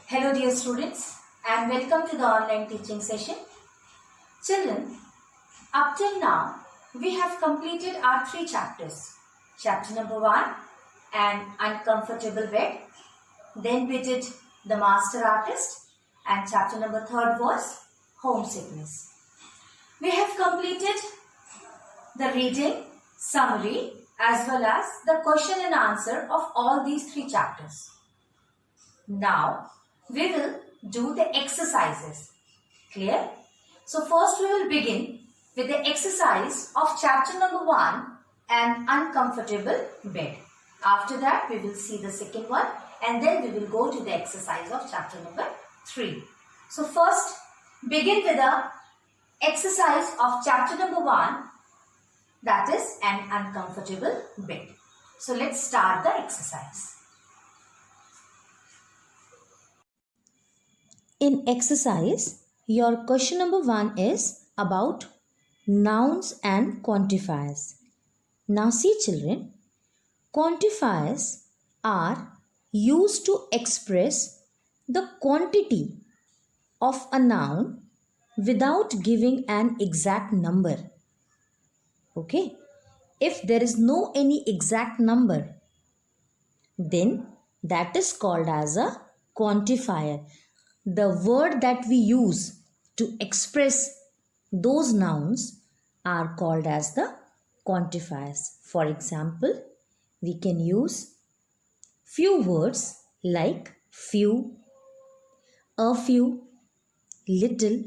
Hello dear students and welcome to the online teaching session. Children, up till now we have completed our 3 chapters. Chapter number 1, An Uncomfortable Bed. Then we did The Master Artist, and chapter number 3 was Homesickness. We have completed the reading, summary as well as the question and answer of all these 3 chapters. Now we will do the exercises. Clear? So first we will begin with the exercise of chapter number 1, An Uncomfortable Bed. After that we will see the second one and then we will go to the exercise of chapter number 3. So first begin with the exercise of chapter number 1, that is An Uncomfortable Bed. So let's start the exercise. In exercise, your question number 1 is about nouns and quantifiers. Now see children, quantifiers are used to express the quantity of a noun without giving an exact number. Okay, if there is no any exact number, then that is called as a quantifier. The word that we use to express those nouns are called as the quantifiers. For example, we can use few words like few, a few, little,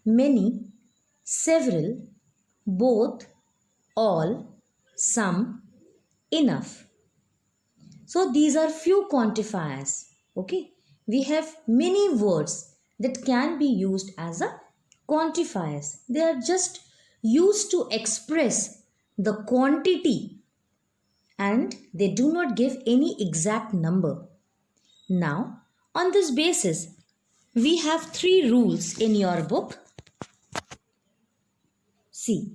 many, several, both, all, some, enough. So these are few quantifiers. Okay. We have many words that can be used as a quantifiers. They are just used to express the quantity and they do not give any exact number. Now, on this basis, we have 3 rules in your book. See,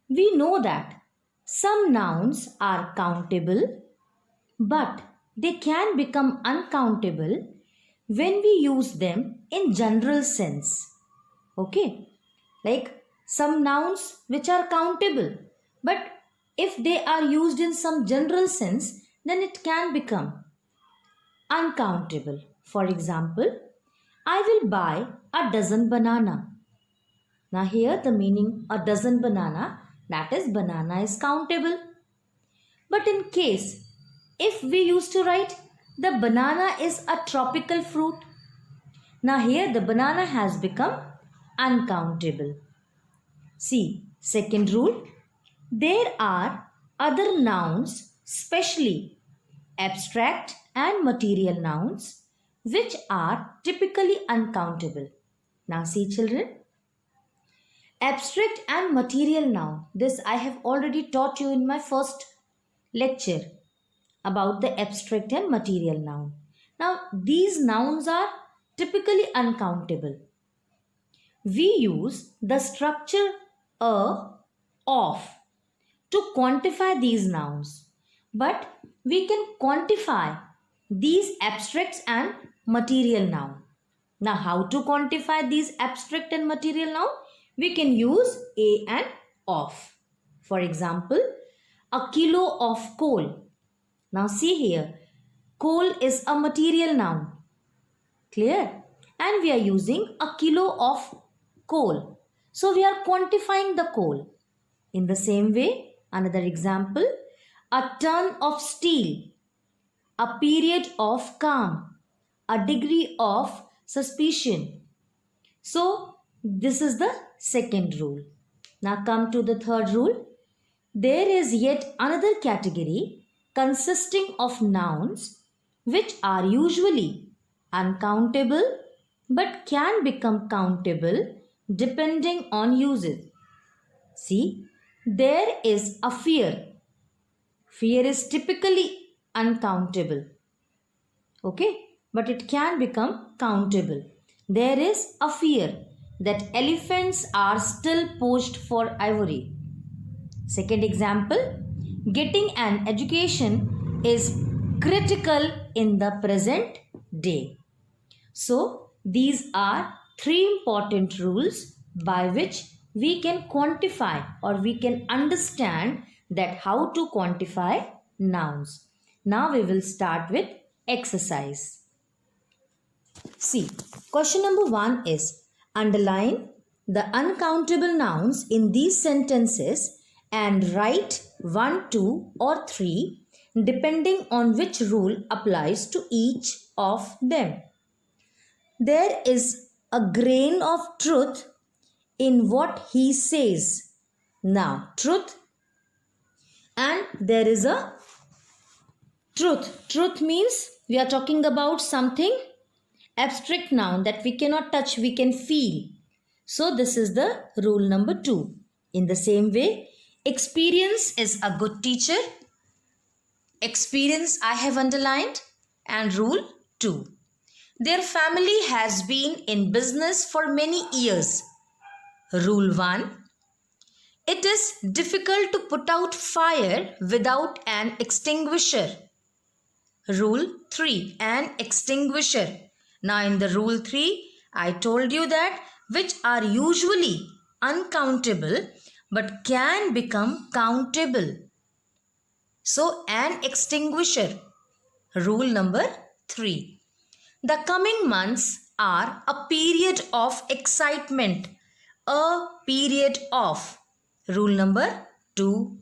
we know that some nouns are countable, but they can become uncountable when we use them in general sense. Okay, like some nouns which are countable, but if they are used in some general sense, then it can become uncountable. For example, I will buy a dozen banana. Now here the meaning a dozen banana, that is banana is countable. But in case if we used to write the banana is a tropical fruit, now here the banana has become uncountable. See, second rule, there are other nouns, especially abstract and material nouns, which are typically uncountable. Now see children, abstract and material noun, this I have already taught you in my first lecture about the abstract and material noun. Now, these nouns are typically uncountable. We use the structure a, of to quantify these nouns, but we can quantify these abstracts and material noun. Now, how to quantify these abstract and material noun? We can use a and of. For example, a kilo of coal. Now see here, coal is a material noun. Clear? And we are using a kilo of coal. So we are quantifying the coal. In the same way, another example, a ton of steel, a period of calm, a degree of suspicion. So this is the second rule. Now come to the third rule. There is yet another category consisting of nouns which are usually uncountable but can become countable depending on usage. See, there is a fear. Fear is typically uncountable. Okay, but it can become countable. There is a fear that elephants are still poached for ivory. Second example, getting an education is critical in the present day. So, these are three important rules by which we can quantify or we can understand that how to quantify nouns. Now we will start with exercise. See, question number 1 is underline the uncountable nouns in these sentences and write 1, 2 or 3 depending on which rule applies to each of them. There is a grain of truth in what he says. Now, truth, and there is a truth. Truth means we are talking about something abstract noun that we cannot touch, we can feel. So, this is the rule number 2. In the same way, experience is a good teacher. Experience I have underlined, and rule 2. Their family has been in business for many years. Rule 1. It is difficult to put out fire without an extinguisher. Rule 3. An extinguisher. Now in the rule 3, I told you that which are usually uncountable but can become countable. So an extinguisher. Rule number 3. The coming months are a period of excitement. A period of. Rule number 2.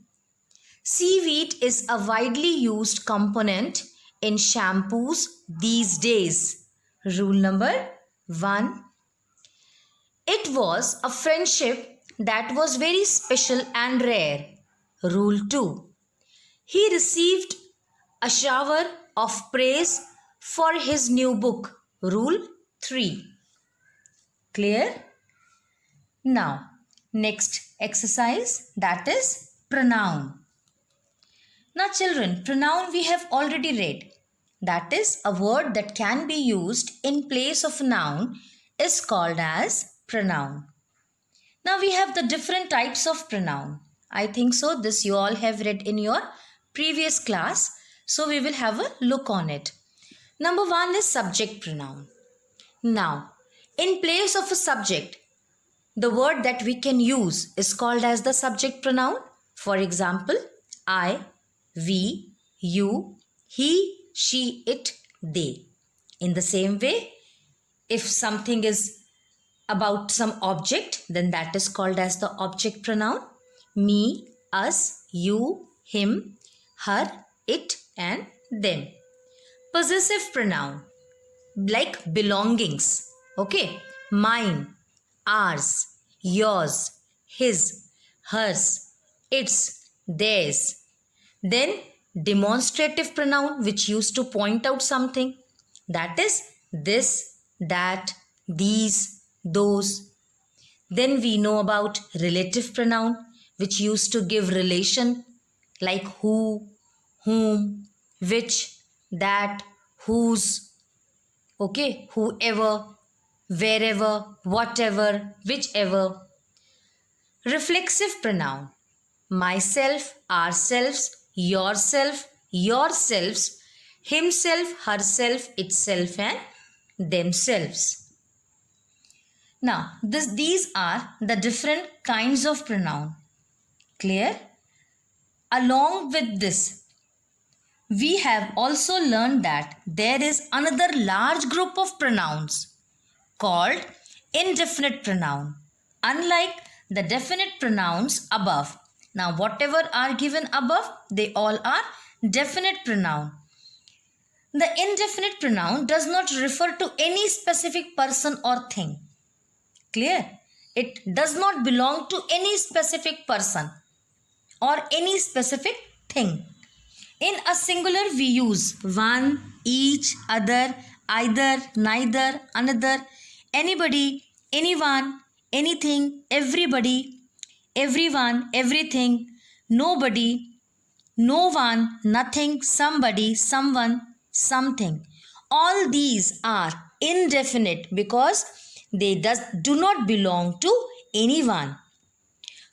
Seaweed is a widely used component in shampoos these days. Rule number 1. It was a friendship that was very special and rare. Rule 2. He received a shower of praise for his new book. Rule 3. Clear? Now, next exercise, that is pronoun. Now children, pronoun we have already read. That is, a word that can be used in place of a noun is called as pronoun. Now we have the different types of pronoun. I think so this you all have read in your previous class. So we will have a look on it. Number 1 is subject pronoun. Now, in place of a subject, the word that we can use is called as the subject pronoun. For example, I, we, you, he, she, it, they. In the same way, if something is about some object, then that is called as the object pronoun. Me, us, you, him, her, it and them. Possessive pronoun like belongings. Okay. Mine, ours, yours, his, hers, its, theirs. Then demonstrative pronoun which used to point out something. That is this, that, these, those. Then we know about relative pronoun which used to give relation like who, whom, which, that, whose, okay, whoever, wherever, whatever, whichever. Reflexive pronoun, myself, ourselves, yourself, yourselves, himself, herself, itself and themselves. Now, these are the different kinds of pronoun. Clear? Along with this, we have also learned that there is another large group of pronouns called indefinite pronoun. Unlike the definite pronouns above. Now, whatever are given above, they all are definite pronoun. The indefinite pronoun does not refer to any specific person or thing. Clear? It does not belong to any specific person or any specific thing. In a singular, we use one, each, other, either, neither, another, anybody, anyone, anything, everybody, everyone, everything, nobody, no one, nothing, somebody, someone, something. All these are indefinite because they do not belong to anyone.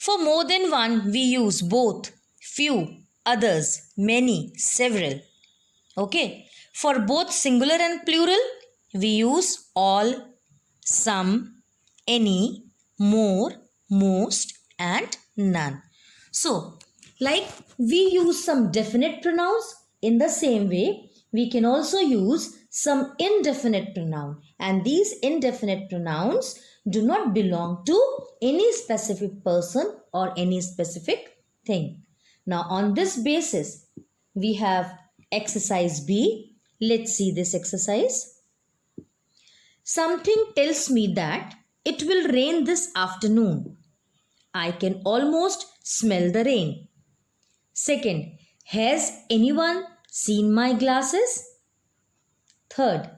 For more than one, we use both, few, others, many, several. Okay. For both singular and plural, we use all, some, any, more, most and none. So, like we use some definite pronouns, in the same way we can also use some indefinite pronoun, and these indefinite pronouns do not belong to any specific person or any specific thing. Now on this basis we have exercise B. Let's see this exercise. Something tells me that it will rain this afternoon. I can almost smell the rain. Second, has anyone seen my glasses? Third,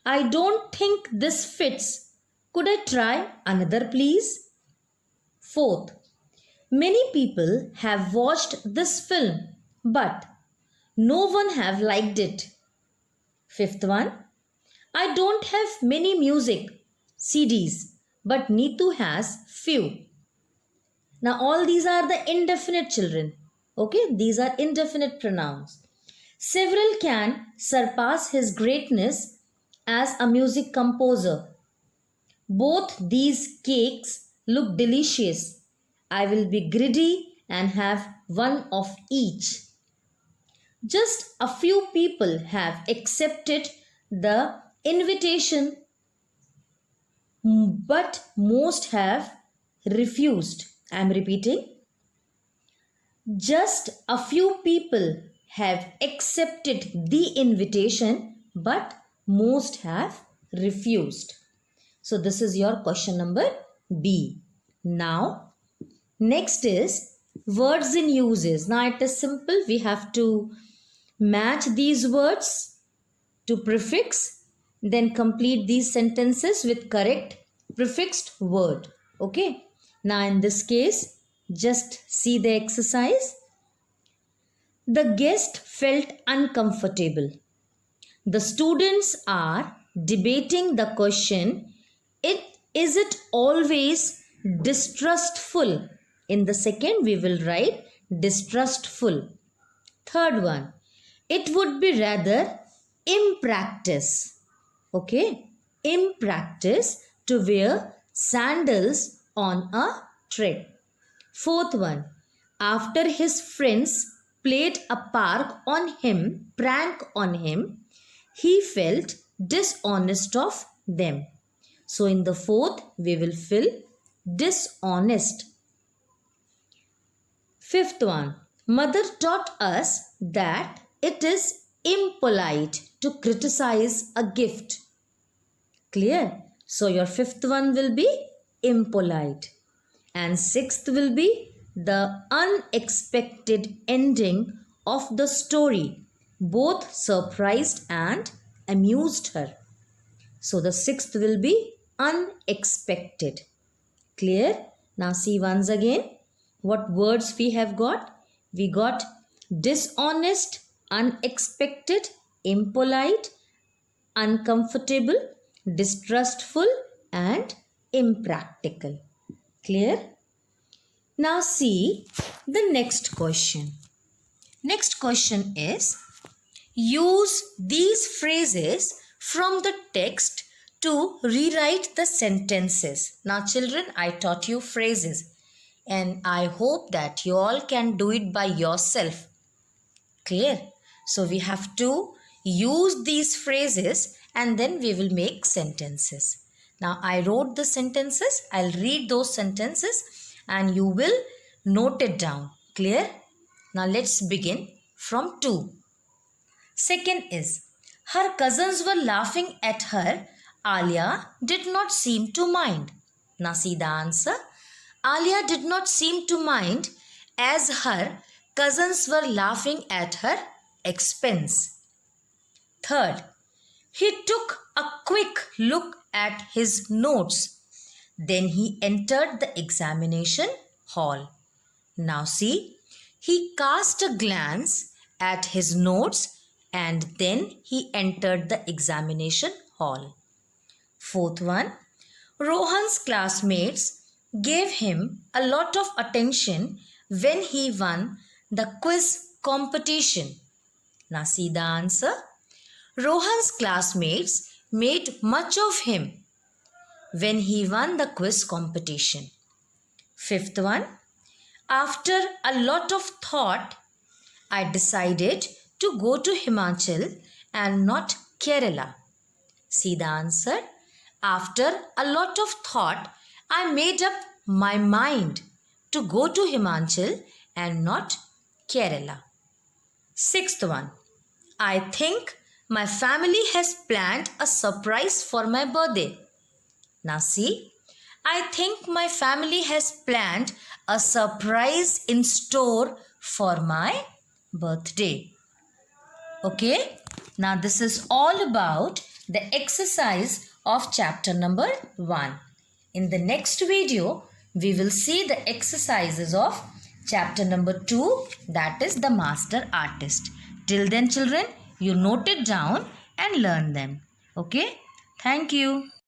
I don't think this fits. Could I try another, please? Fourth, many people have watched this film, but no one have liked it. Fifth one, I don't have many music CDs, but Neetu has few. Now all these are the indefinite children. Okay, these are indefinite pronouns. Several can surpass his greatness as a music composer. Both these cakes look delicious. I will be greedy and have one of each. Just a few people have accepted the invitation, but most have refused. I am repeating. Just a few people have accepted the invitation, but most have refused. So this is your question number B. Now, next is words in uses. Now it is simple. We have to match these words to prefix, then complete these sentences with correct prefixed word. Okay. Now in this case, just see the exercise. The guest felt uncomfortable. The students are debating the question, is it always distrustful? In the second, we will write distrustful. Third one, it would be rather impractice. Okay, impractice to wear sandals on a trek. Fourth one, after his friends played a prank on him, he felt dishonest of them. So in the fourth, we will fill dishonest. Fifth one, mother taught us that it is impolite to criticize a gift. Clear? So your fifth one will be impolite. And sixth will be the unexpected ending of the story. Both surprised and amused her. So the sixth will be unexpected. Clear? Now see once again what words we have got. We got dishonest, unexpected, impolite, uncomfortable, distrustful and impractical. Clear? Now see the next question. Next question is, use these phrases from the text to rewrite the sentences. Now children, I taught you phrases and I hope that you all can do it by yourself. Clear? So we have to use these phrases and then we will make sentences. Now I wrote the sentences. I'll read those sentences and you will note it down. Clear? Now let's begin from 2. Second is, her cousins were laughing at her. Alia did not seem to mind. Now see the answer. Alia did not seem to mind as her cousins were laughing at her expense. Third, he took a quick look at his notes. Then he entered the examination hall. Now see, he cast a glance at his notes and then he entered the examination hall. Fourth one, Rohan's classmates gave him a lot of attention when he won the quiz competition. Now see the answer. Rohan's classmates made much of him when he won the quiz competition. Fifth one, after a lot of thought, I decided to go to Himachal and not Kerala. See the answer. After a lot of thought, I made up my mind to go to Himachal and not Kerala. Sixth one, I think my family has planned a surprise for my birthday. Now see, I think my family has planned a surprise in store for my birthday. Okay, now this is all about the exercise of chapter number 1. In the next video, we will see the exercises of chapter number 2, that is the master artist. Till then children, you note it down and learn them. Okay, thank you.